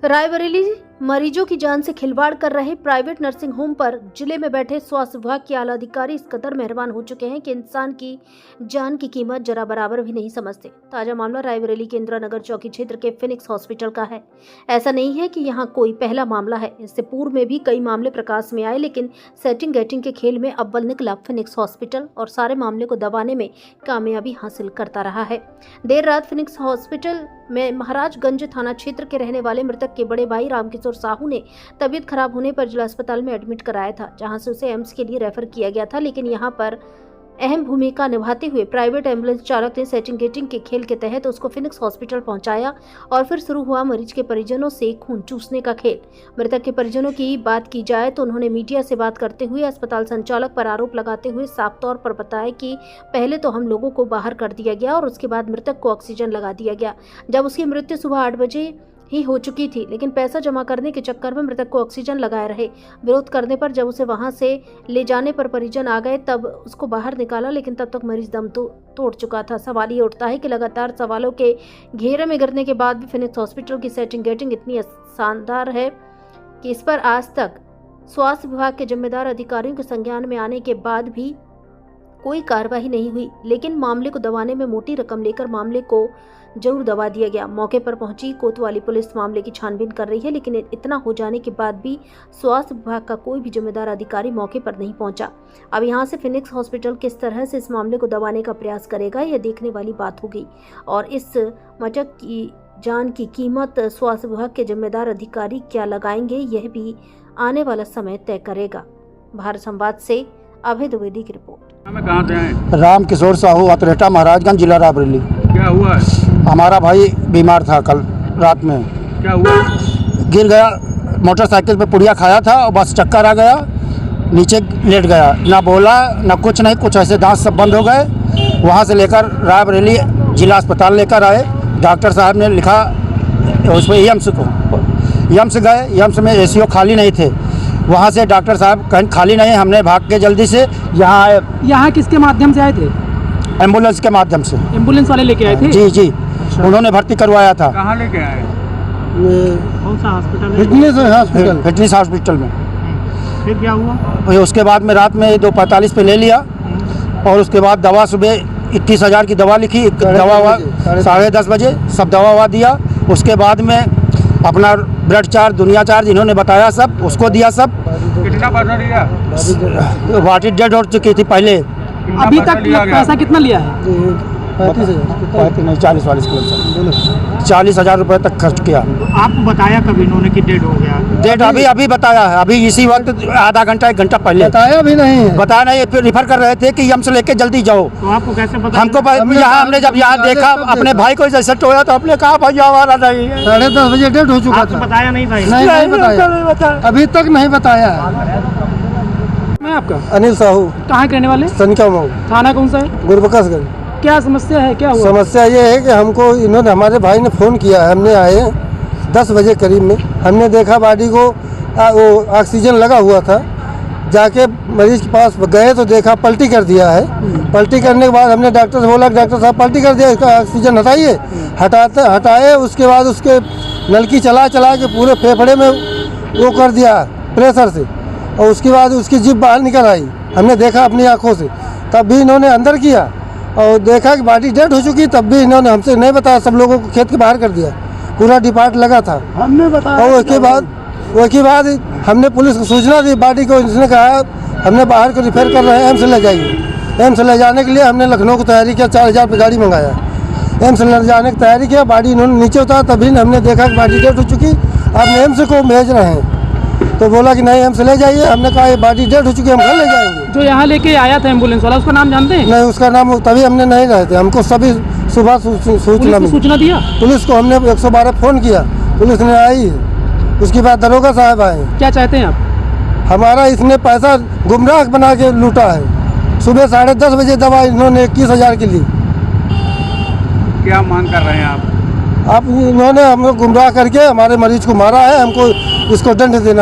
रायबरेली मरीजों की जान से खिलवाड़ कर रहे प्राइवेट नर्सिंग होम पर जिले में बैठे स्वास्थ्य विभाग के आला अधिकारी इस कदर मेहरबान हो चुके हैं कि इंसान की जान की कीमत जरा बराबर भी नहीं समझते। ताजा मामला रायबरेली के इंदिरा नगर चौकी क्षेत्र के फिनिक्स हॉस्पिटल का है। ऐसा नहीं है कि यहाँ कोई पहला मामला है, इससे पूर्व में भी कई मामले प्रकाश में आए, लेकिन सेटिंग गेटिंग के खेल में अव्वल निकला फिनिक्स हॉस्पिटल और सारे मामले को दबाने में कामयाबी हासिल करता रहा है। देर रात फिनिक्स हॉस्पिटल में महाराजगंज थाना क्षेत्र के रहने वाले मृतक के बड़े भाई रामकिशोर साहू ने तबीयत खराब होने पर जिला अस्पताल में एडमिट कराया था, जहां से उसे एम्स के लिए रेफर किया गया था। लेकिन यहां पर अहम भूमिका निभाते हुए प्राइवेट एम्बुलेंस चालक ने सेटिंग गेटिंग के खेल के तहत उसको फिनिक्स हॉस्पिटल पहुंचाया और फिर शुरू हुआ मरीज के परिजनों से खून चूसने का खेल। मृतक के परिजनों की बात की जाए तो उन्होंने मीडिया से बात करते हुए अस्पताल संचालक पर आरोप लगाते हुए साफ तौर पर बताया कि पहले तो हम लोगों को बाहर कर दिया गया और उसके बाद मृतक को ऑक्सीजन लगा दिया गया। जब उसकी मृत्यु सुबह 8 बजे ही हो चुकी थी, लेकिन पैसा जमा करने के चक्कर में मृतक को ऑक्सीजन लगाए रहे। विरोध करने पर जब उसे वहां से ले जाने पर परिजन आ गए, तब उसको बाहर निकाला, लेकिन तब तक मरीज दम तोड़ चुका था। सवाल ये उठता है कि लगातार सवालों के घेरे में गिरने के बाद भी फिनिक्स हॉस्पिटल की सेटिंग गेटिंग इतनी शानदार है कि इस पर आज तक स्वास्थ्य विभाग के जिम्मेदार अधिकारियों के संज्ञान में आने के बाद भी कोई कार्रवाई नहीं हुई। लेकिन मामले को दबाने में मोटी रकम लेकर मामले को जरूर दबा दिया गया। मौके पर पहुंची कोतवाली पुलिस मामले की छानबीन कर रही है, लेकिन इतना हो जाने के बाद भी स्वास्थ्य विभाग का कोई भी जिम्मेदार अधिकारी मौके पर नहीं पहुंचा। अब यहां से फिनिक्स हॉस्पिटल किस तरह से इस मामले को दबाने का प्रयास करेगा, यह देखने वाली बात होगी। और इस मृतक की जान की कीमत स्वास्थ्य विभाग के जिम्मेदार अधिकारी क्या लगाएंगे, यह भी आने वाला समय तय करेगा। भारत संवाद से अभय द्विवेदी की रिपोर्ट। कहाँ से आए? रामकिशोर साहू, अतरेटा, महाराजगंज, जिला रायबरेली। क्या हुआ? हमारा भाई बीमार था कल रात में। क्या हुआ? गिर गया, मोटरसाइकिल पे पुड़िया खाया था और बस चक्कर आ गया, नीचे लेट गया, ना बोला ना कुछ नहीं, कुछ ऐसे दांत सब बंद हो गए। वहाँ से लेकर रायबरेली जिला अस्पताल लेकर आए। डॉक्टर साहब ने लिखा उसमें यम्स गए, यम्स में एसीओ खाली नहीं थे। वहाँ से डॉक्टर साहब कहीं खाली नहीं, हमने भाग के जल्दी से यहाँ आए। यहाँ किसके माध्यम से आए थे? एम्बुलेंस के माध्यम से। एम्बुलेंस वाले लेके आए थे? जी जी। अच्छा। उन्होंने भर्ती करवाया था। कहाँ लेके आए? कौन सा हॉस्पिटल? फिटनेस हॉस्पिटल में। फिर क्या हुआ? उसके बाद में रात में 2:45 पे ले लिया और उसके बाद दवा सुबह 21,000 की दवा लिखी, दवा 10:30 बजे सब दवा दिया। उसके बाद में अपना ब्लड चार्ज, दुनिया चार्ज इन्होंने बताया, सब उसको दिया। सब कितना पैसा लिया? वाटी डेड हो चुकी थी पहले। अभी तक पैसा कितना लिया है? 40,000 रुपये तक खर्च किया। आपको बताया कभी इन्होंने कि डेड हो गया? डेट अभी बताया है, अभी इसी वक्त आधा घंटा 1 घंटा पहले बताया। भी नहीं बताया नहीं, फिर रिफर कर रहे थे कि यम्स लेके जल्दी जाओ। तो आपको कैसे पता? हमको यहाँ हमने जब यहाँ देखा अपने भाई को जैसे टोया तो हमने कहा भैया हमारा नहीं है। 10:30 बजे डेड हो चुका था। बताया नहीं भाई? नहीं बताया, अभी तक नहीं बताया। मैं आपका अनिल साहू। कहाँ के रहने वाले? सनिका मऊ। थाना कौन सा है? गुरबख्शगंज। क्या समस्या है, क्या हुआ? समस्या ये है कि हमको इन्होंने, हमारे भाई ने फ़ोन किया है, हमने आए 10 बजे करीब में, हमने देखा बॉडी को वो ऑक्सीजन लगा हुआ था। जाके मरीज के पास गए तो देखा पलटी कर दिया है। पलटी करने के बाद हमने डॉक्टर से बोला कि डॉक्टर साहब पलटी कर दिया, इसका ऑक्सीजन हटाइए। हटाए उसके बाद उसके नलकी चला के पूरे फेफड़े में वो कर दिया प्रेशर से, और उसके बाद उसकी जीभ बाहर निकल आई। हमने देखा अपनी आँखों से, तब भी इन्होंने अंदर किया और देखा कि बॉडी डेड हो चुकी, तब भी इन्होंने हमसे नहीं बताया, सब लोगों को खेत के बाहर कर दिया। पूरा डिपार्ट लगा था, हमने बताया। और उसके बाद हमने पुलिस को सूचना दी बॉडी को। इसने कहा हमने बाहर को रिफर कर रहे हैं, एम्स ले जाइए। एम्स ले जाने के लिए हमने लखनऊ को तैयारी किया, 4,000 पे गाड़ी मंगाया, एम्स ले जाने की तैयारी किया। बॉडी इन्होंने नीचे उतारा, तभी हमने देखा कि बॉडी डेड हो चुकी, अब एम्स को भेज रहे हैं। तो बोला कि नहीं एम्स ले जाइए। हमने कहा ये बॉडी डेड हो चुकी है, हम घर ले जाएंगे। जो यहाँ लेके आया था एम्बुलेंस वाला, उसका नाम जानते हैं? नहीं, उसका नाम तभी हमने नहीं रहे थे, हमको सभी सुबह सूचना दिया। पुलिस को हमने 112 फ़ोन किया, पुलिस ने आई। उसके बाद दरोगा साहब आए। क्या चाहते हैं आप? हमारा इसने पैसा गुमराह बना के लूटा है। सुबह 10:30 बजे दवा इन्होंने 21,000 की ली। क्या मांग कर रहे हैं आप? इन्होंने हमको गुमराह करके हमारे मरीज को मारा है, हमको इसको दंड देना